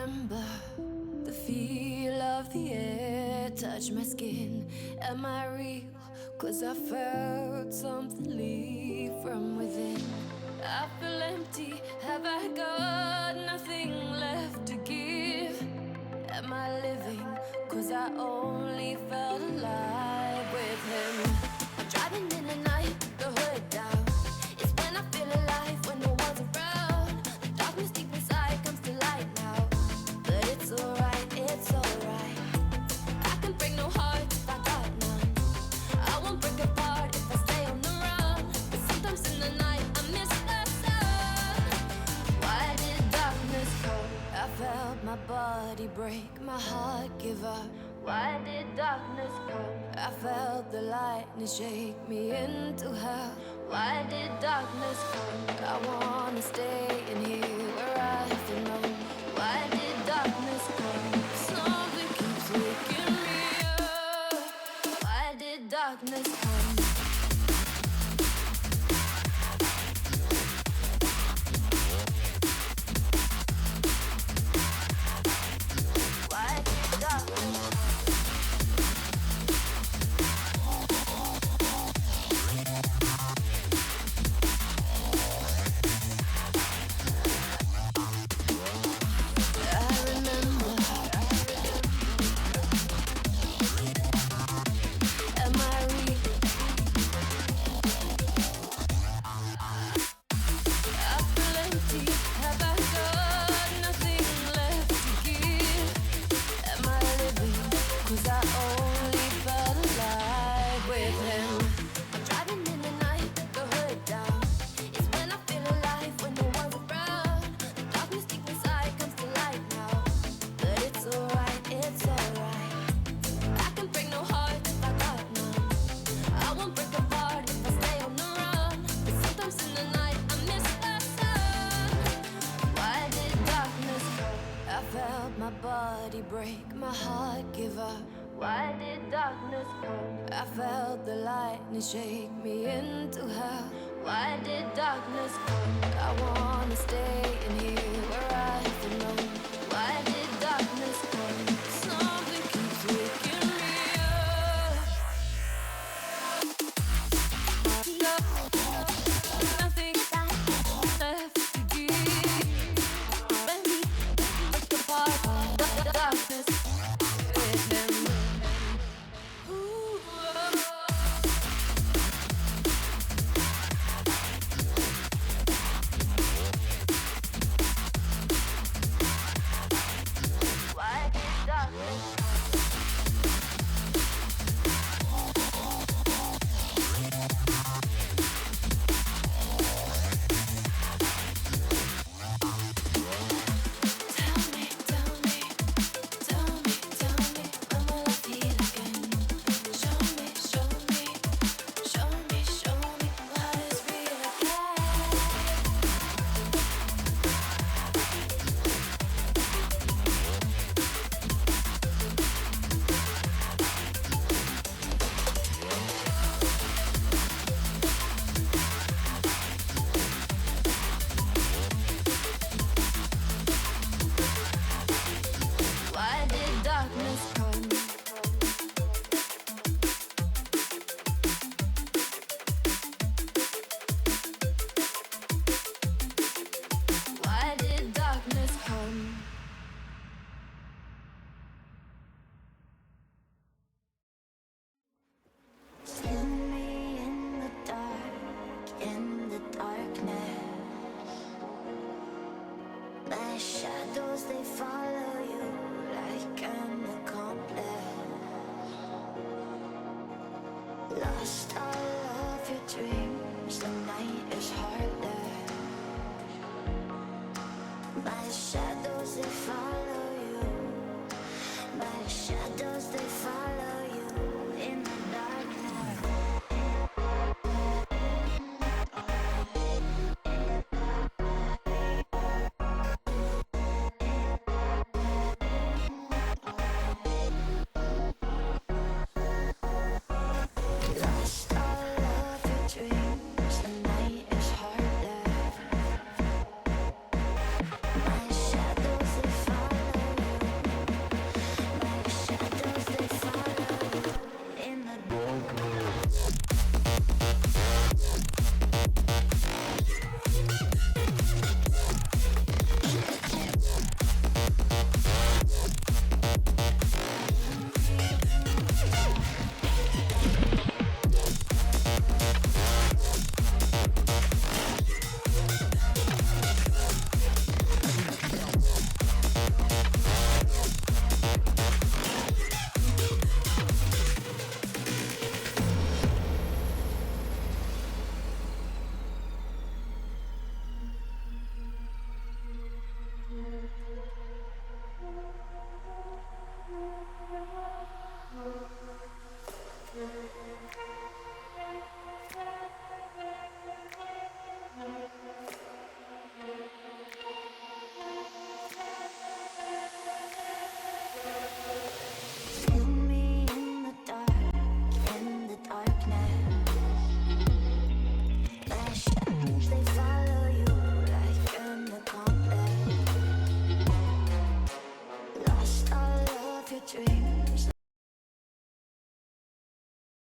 remember the feel of the air touch my skin. Am I real? 'Cause I felt something leave from within. I feel empty, have I got nothing left to give? Am I living? 'Cause I only felt alive with him. I'm driving in the night, the hood down. It's when I feel alive, when no one's around. The darkness deep inside comes to light now. But it's alright, it's alright. I can break no heart if I got none. I won't break apart if I stay on the run. But sometimes in the night I miss the sun. Why did darkness come? I felt my body break, my heart give up. Why did darkness come? I felt the lightning shake me into hell. Why did darkness come? I wanna stay in here where I feel known. Why did darkness come? Something keeps waking me up. Why did darkness come? Why did darkness come? Break, my heart give up. Why did darkness come? I felt the lightning shake me into hell. Why did darkness come? I wanna stay in here where I feel known. Why did darkness come? Something keeps waking me up. Nothing left to give. When we break apart, darkness with him. Why did darkness shadows, they follow you like an accomplice. Lost all of your dreams, the night is harder. My shadow